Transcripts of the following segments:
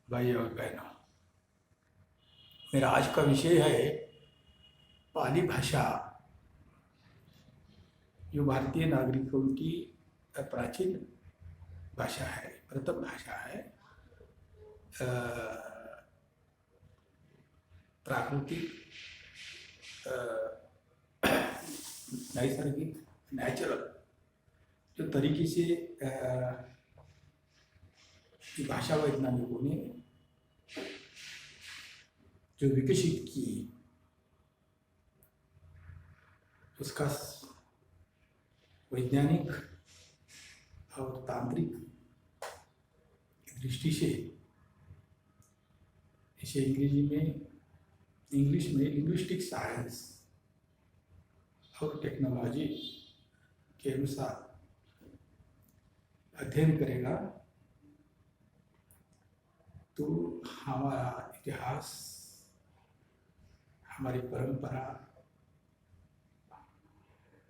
भाई और बहनों, मेरा आज का विषय है पाली भाषा, जो भारतीय नागरिकों की प्राचीन भाषा है, प्रथम भाषा है। अ, प्राकृतिक, नैसर्गिक, नेचुरल जो तरीके से भाषा वैज्ञानिकों ने जो विकसित की, उसका वैज्ञानिक और तांत्रिक दृष्टि से इसे इंग्लिश में लिंग्विस्टिक साइंस और टेक्नोलॉजी के अनुसार अध्ययन करेगा तो हमारा इतिहास, हमारी परंपरा,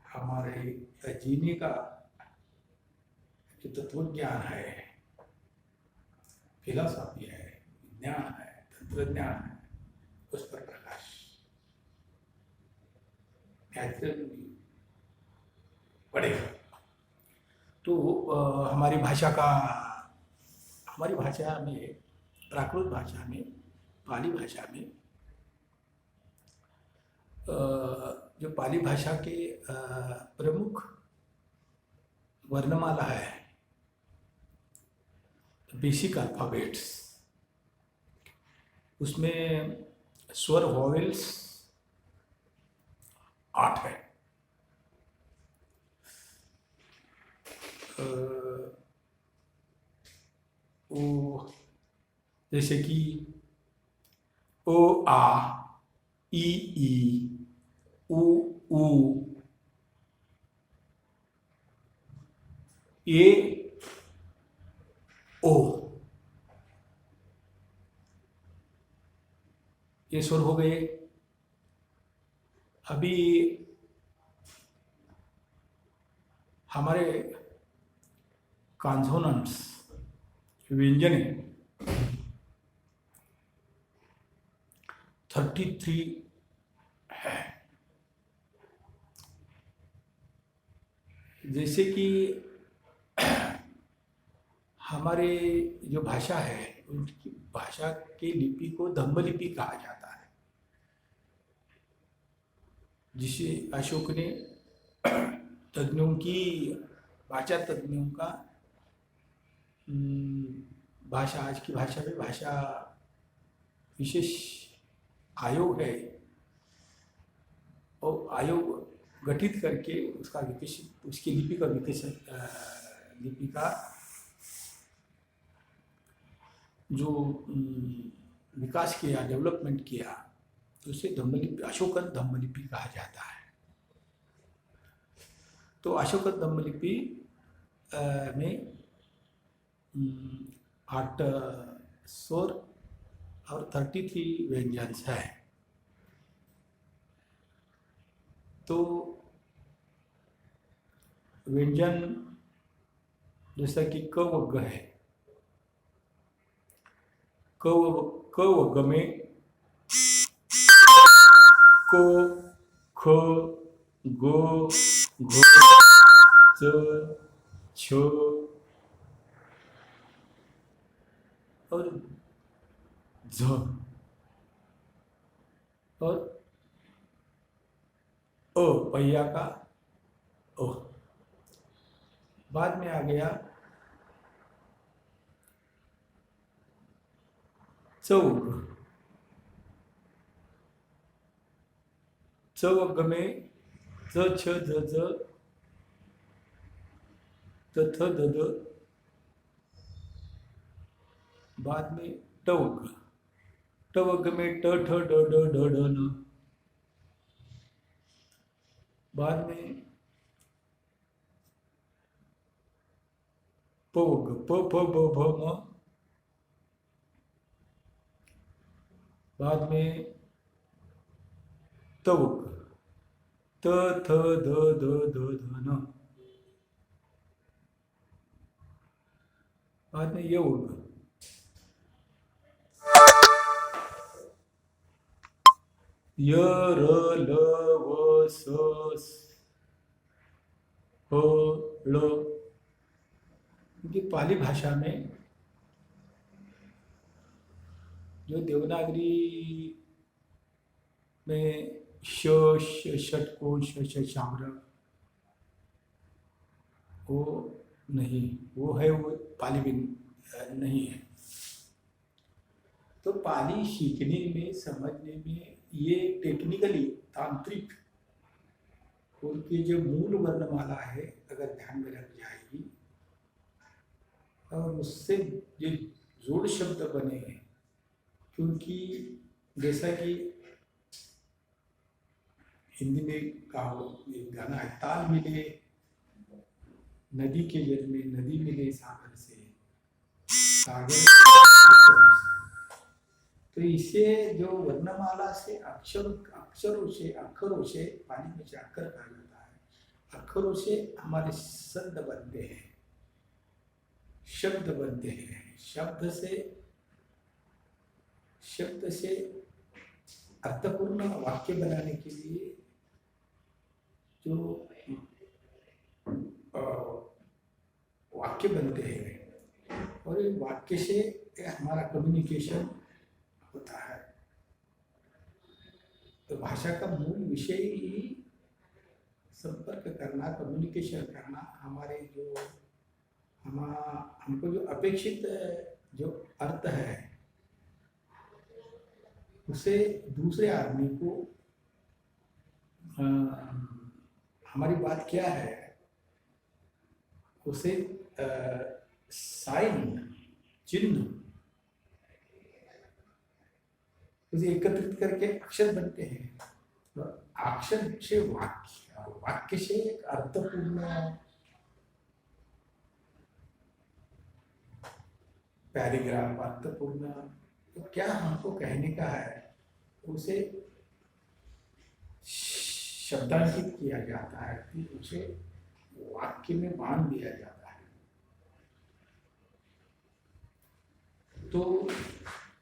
हमारे जीने का जो तत्वज्ञान है, फिलॉसफी है, विज्ञान है, तंत्रज्ञान है, उस पर प्रकाश पड़ेगा। तो हमारी भाषा में, प्राकृत भाषा में, पाली भाषा में, जो पाली भाषा के प्रमुख वर्णमाला है, बेसिक अल्फाबेट्स, उसमें स्वर वॉवेल्स 8 है। ओ जैसे कि ओ आ, ई उ ऊ, ए ओ, ये स्वर हो गए। अभी हमारे कॉन्सोनेंट्स, व्यंजने 33 है। जैसे कि हमारे जो भाषा है, उनकी भाषा की लिपि को धम्म लिपि कहा जाता है, जिसे अशोक ने तज्ञों की, भाषा तज्ञों का भाषा, आज की भाषा में भाषा विशेष आयोग है, और आयोग गठित करके उसकी लिपि का जो विकास किया, डेवलपमेंट किया, तो उसे धम्मलिपि, अशोकन धम्मलिपि कहा जाता है। तो अशोकन धम्मलिपि में 8 स्वर और 33 व्यंजन है। तो व्यंजन जैसा कि क व ग है, क व ग में को, ख, गो, घो, च, छ और झ, और ओ, पहिया का ओ। बाद में आ गया चौग, चौग में ज, छ, ज, ज, त, थ, द, द। बाद में टवग, टवग में ट, ठ, ड, ड, ढ, ढ, न। बाद में पवग, प, फ, ब, भ, म। बाद में तवग, त, थ, द, द, ध, ध, न। बाद में यवग, य र ल व स ह ल। क्योंकि पाली भाषा में जो देवनागरी में षटकोण शाम्र वो नहीं, वो है, वो पाली में नहीं है। तो पाली सीखने में, समझने में, ये टेक्निकली तांत्रिक उनकी जो मूल वर्णमाला है अगर ध्यान में रख जाएगी और उससे जो जोड़ शब्द बने हैं, क्योंकि जैसा कि हिंदी में कहा एक गाना है, ताल मिले नदी के जल में, नदी मिले सागर से, सागर। तो इसे जो वर्णमाला से अक्षरों से पाली में से अक्षर कहा जाता है, अक्षरों से हमारे शब्द बनते हैं, शब्द बनते हैं। शब्द से अर्थपूर्ण वाक्य बनाने के लिए जो वाक्य बनते हैं, और ये वाक्य से हमारा कम्युनिकेशन होता है। तो भाषा का मूल विषय ही संपर्क करना, कम्युनिकेशन करना, हमारे जो हमको जो अपेक्षित जो अर्थ है उसे दूसरे आदमी को हमारी बात क्या है उसे साइन, चिन्ह, उसे एकत्रित करके अक्षर बनते हैं। तो अक्षर से वाक्य, वाक्य से एक अर्थपूर्ण पैराग्राफ, अर्थपूर्ण, तो क्या हमको कहने का है उसे शब्दांकित किया जाता है, कि उसे वाक्य में बांध दिया जाता है। तो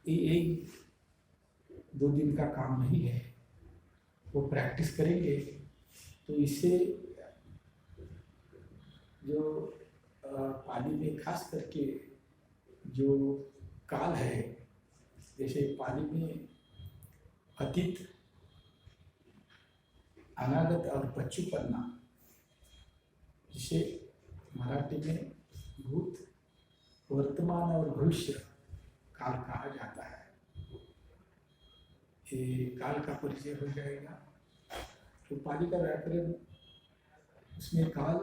ये एक दो दिन का काम नहीं है, वो प्रैक्टिस करेंगे तो इससे जो पाली में खास करके जो काल है, जैसे पाली में अतीत, अनागत और पच्चूपन्ना, जिसे मराठी में भूत, वर्तमान और भविष्य काल कहा जाता है। ये काल का परिचय हो जाएगा। तो पाली का व्याकरण, उसमें काल,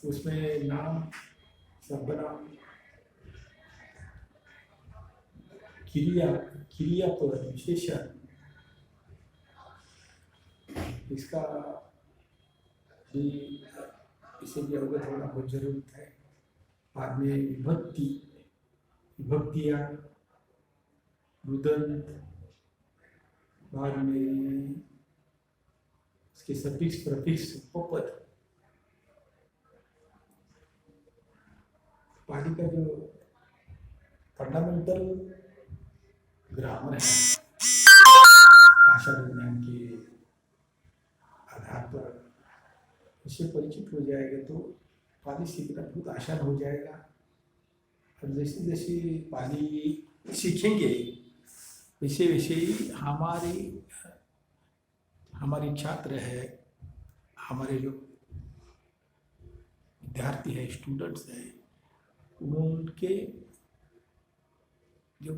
उसमें नाम, सर्वनाम, क्रियापद, विशेषण, इसका भी, इसे भी अवगत होना बहुत जरूरत है। बाद में विभक्तियाँ, रुदन, बाद में उसके सफिक्स, प्रफिक्स, उपपद। पाली का जो फंडामेंटल ग्रामर है, भाषा विज्ञान के आधार पर उससे परिचित हो जाएगा तो पाली सीखना बहुत आसान हो जाएगा। और जैसे जैसे पाली सीखेंगे वैसे वैसे ही हमारे छात्र है, हमारे जो विद्यार्थी है, स्टूडेंट्स है, उनके जो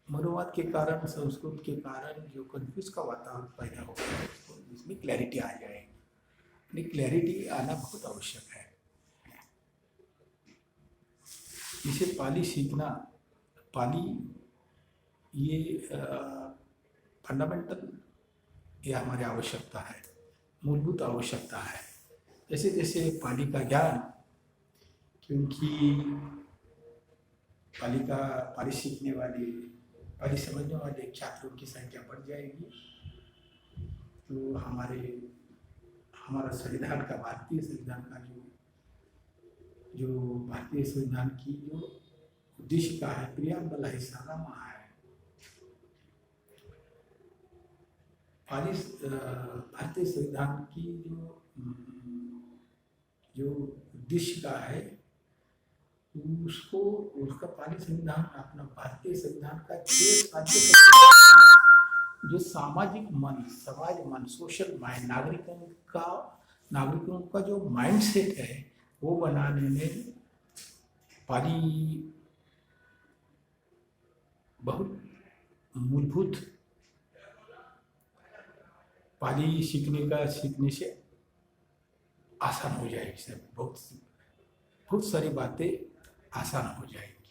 मनोवाद के कारण, संस्कृत के कारण जो कंफ्यूज का वातावरण पैदा हो गया है, इसमें क्लैरिटी आ जाएगी। क्लैरिटी आना बहुत आवश्यक है। इसे पाली सीखना, पाली ये फंडामेंटल, ये हमारी आवश्यकता है, मूलभूत आवश्यकता है। जैसे जैसे पाली का ज्ञान, क्योंकि पाली सीखने वाले, पाली समझने वाले छात्रों की संख्या बढ़ जाएगी तो हमारा संविधान का, भारतीय संविधान का जो भारतीय संविधान की जो उद्देशिका है, प्रियम्बल है, सारामर्श है, पाली भारतीय संविधान की जो उद्देश्य का है उसको, उसका पाली संविधान अपना भारतीय संविधान का जो सामाजिक मन, समाज मन, सोशल माइंड, नागरिकों का जो माइंड सेट है वो बनाने में पाली बहुत मूलभूत, पाली सीखने से आसान हो जाएगी। सब बहुत सारी बातें आसान हो जाएगी।